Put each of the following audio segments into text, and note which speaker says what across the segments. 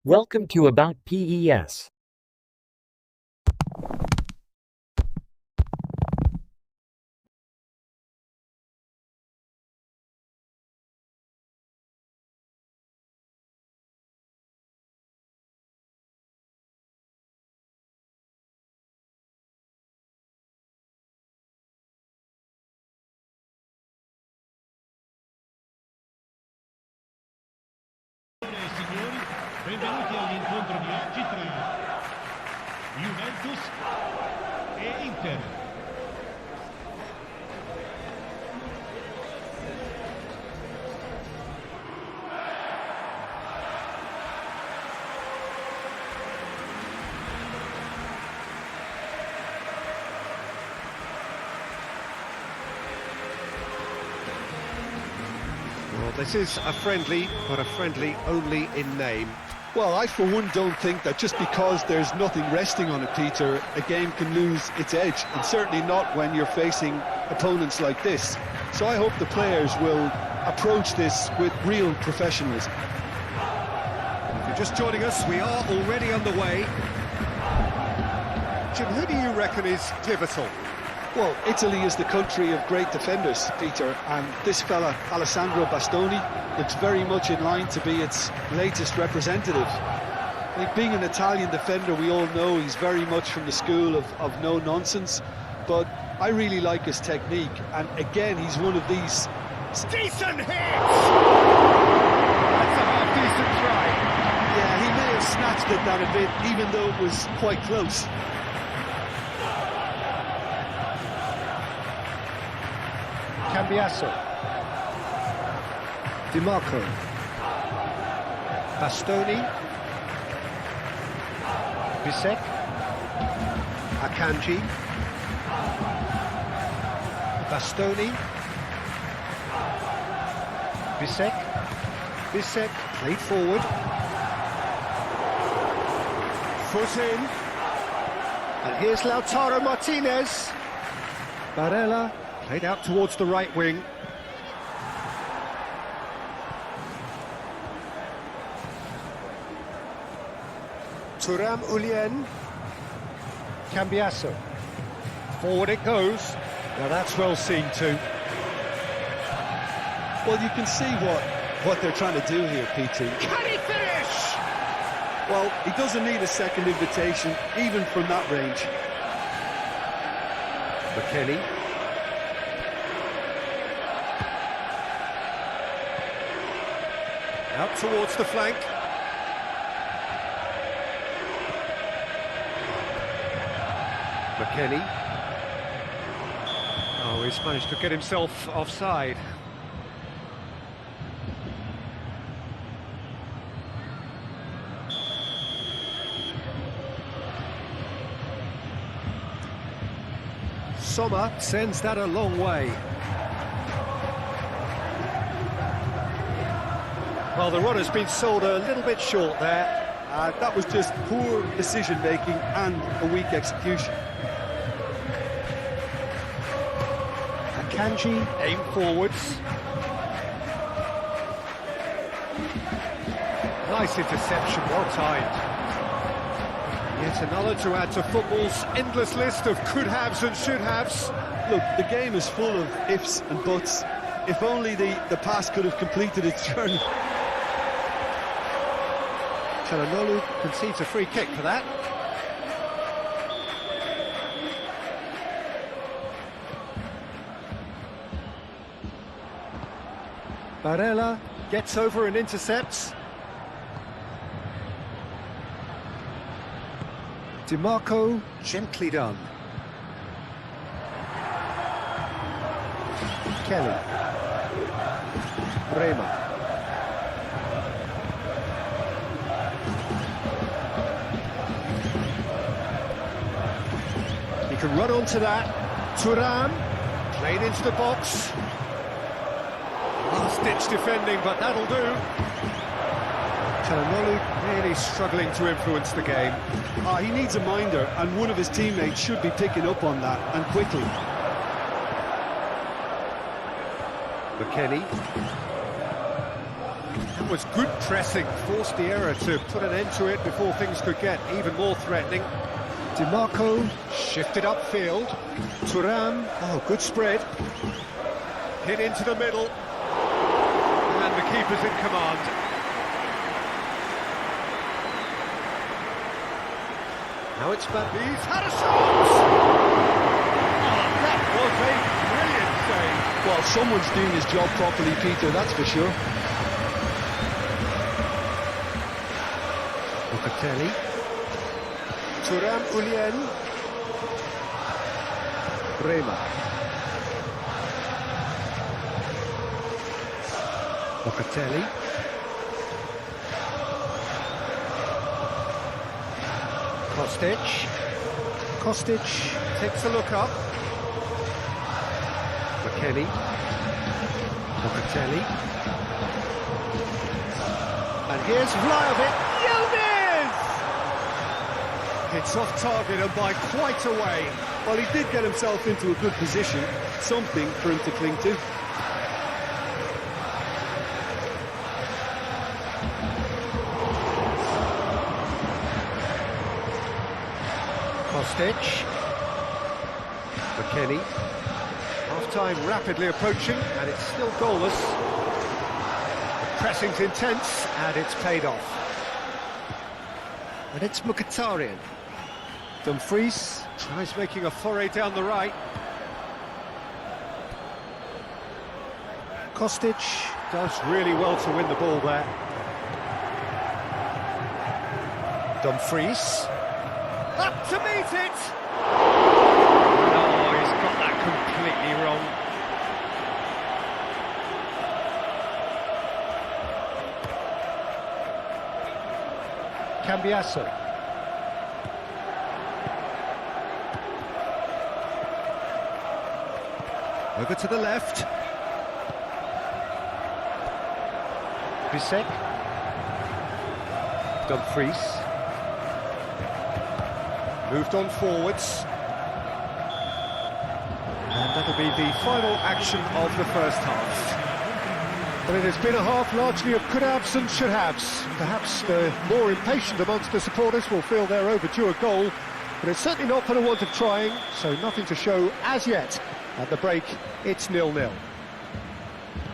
Speaker 1: Welcome to About PES.
Speaker 2: Signori, benvenuti all'incontro di oggi tra Juventus e Inter.
Speaker 3: Well, this is a friendly, but a friendly only in name.
Speaker 4: Well, I for one don't think that just because there's nothing resting on it, Peter, a game can lose its edge, and certainly not when you're facing opponents like this. So I hope the players will approach this with real professionalism.
Speaker 3: If you're just joining us, we are already underway. Jim, who do you reckon is pivotal?
Speaker 4: Well, Italy is the country of great defenders, Peter, and this fella, Alessandro Bastoni, looks very much in line to be its latest representative. I think being an Italian defender, we all know he's very much from the school of no-nonsense, but I really like his technique, and again, he's one of these...
Speaker 3: Decent hit! That's a half-decent try.
Speaker 4: Yeah, he may have snatched at that a bit, even though it was quite close.
Speaker 3: Cambiasso. Di Marco. Bastoni. Bisek. Akanji. Bastoni. Bisek. Bisek played forward. Foot in. And here's Lautaro Martinez. Barella played out towards the right wing. Thuram Ulien. Cambiasso. Forward it goes. Now that's well seen too.
Speaker 4: Well, you can see what they're trying to do here, Peter.
Speaker 3: Can he finish?
Speaker 4: Well, he doesn't need a second invitation, even from that range.
Speaker 3: McKennie. Out towards the flank. McKennie. Oh, he's managed to get himself offside. Sommer sends that a long way. Well, the run has been sold a little bit short there.
Speaker 4: That was just poor decision-making and a weak execution.
Speaker 3: Akanji, aim forwards. Nice interception, well timed. Yet another to add to football's endless list of could-haves and should-haves.
Speaker 4: Look, the game is full of ifs and buts. If only the pass could have completed its journey.
Speaker 3: Çalhanoğlu concedes a free kick for that. Barella gets over and intercepts. Di Marco, gently done. Kelly. Bremer. He can run onto that. Thuram, played into the box. Last-ditch defending, but that'll do. Çalhanoğlu really struggling to influence the game.
Speaker 4: He needs a minder, and one of his teammates should be picking up on that, and quickly.
Speaker 3: McKennie. That was good pressing, forced the error to put an end to it before things could get even more threatening. DiMarco shifted upfield. Thuram, oh, good spread. Hit into the middle. And the keeper's in command. Now it's back. He's had a shot! Oh, that was a brilliant save.
Speaker 4: Well, someone's doing his job properly, Peter, that's for sure.
Speaker 3: Locatelli. Thuram Ulien. Rema. Locatelli. Kostic takes a look up. McKennie. Locatelli. And here's Vlahovic. Yildiz! It's off target and by quite a way.
Speaker 4: Well, he did get himself into a good position, something for him to cling to.
Speaker 3: Kostic. McKennie. Half-time rapidly approaching, and it's still goalless. The pressing's intense, and it's paid off. And it's Mkhitaryan. Dumfries tries making a foray down the right. Kostic does really well to win the ball there. Dumfries. Up to meet it! No, he's got that completely wrong. Cambiasso. Over to the left. Bisek. Dumfries. Moved on forwards. And that'll be the final action of the first half. But it has been a half largely of could-haves and should-haves. Perhaps the more impatient amongst the supporters will feel they're overdue a goal, but it's certainly not for the want of trying, so nothing to show as yet. At the break, it's 0-0.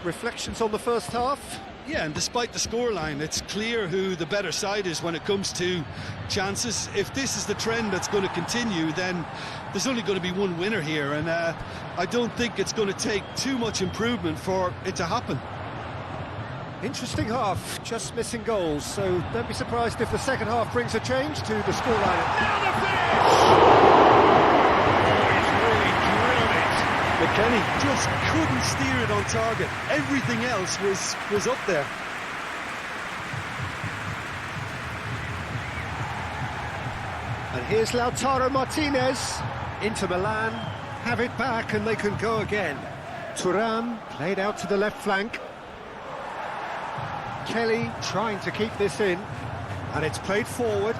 Speaker 3: Reflections on the first half?
Speaker 4: Yeah, and despite the scoreline, it's clear who the better side is when it comes to chances. If this is the trend that's going to continue, then there's only going to be one winner here, and I don't think it's going to take too much improvement for it to happen.
Speaker 3: Interesting half, just missing goals, so don't be surprised if the second half brings a change to the scoreline. Now the finish! Oh, he's really drilled it.
Speaker 4: McKennie just couldn't steer it on target. Everything else was up there.
Speaker 3: And here's Lautaro Martinez. Inter Milan have it back and they can go again. Thuram played out to the left flank. Kelly trying to keep this in, and it's played forward.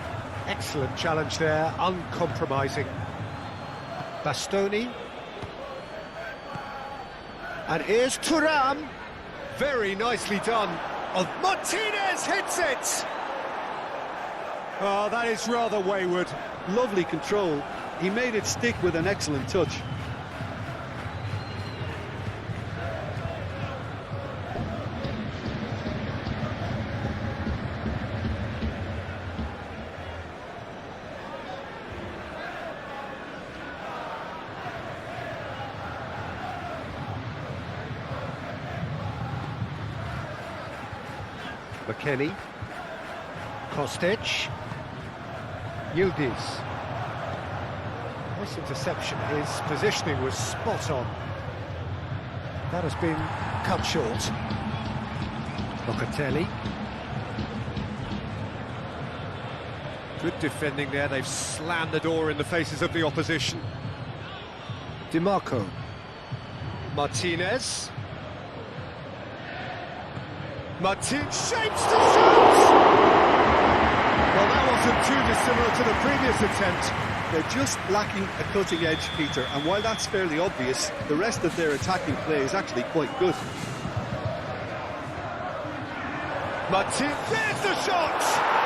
Speaker 3: Excellent challenge there, uncompromising. Bastoni. And here's Thuram. Very nicely done. Oh, Martinez hits it! Oh, that is rather wayward.
Speaker 4: Lovely control. He made it stick with an excellent touch.
Speaker 3: McKennie. Kostic. Yildiz. Nice interception. His positioning was spot on. That has been cut short. Locatelli. Good defending there. They've slammed the door in the faces of the opposition. DiMarco. Martinez. Martinez shapes to shoot! Well, that wasn't too dissimilar to the previous attempt.
Speaker 4: They're just lacking a cutting edge, Peter, and while that's fairly obvious, the rest of their attacking play is actually quite good.
Speaker 3: Martin, there's the shot!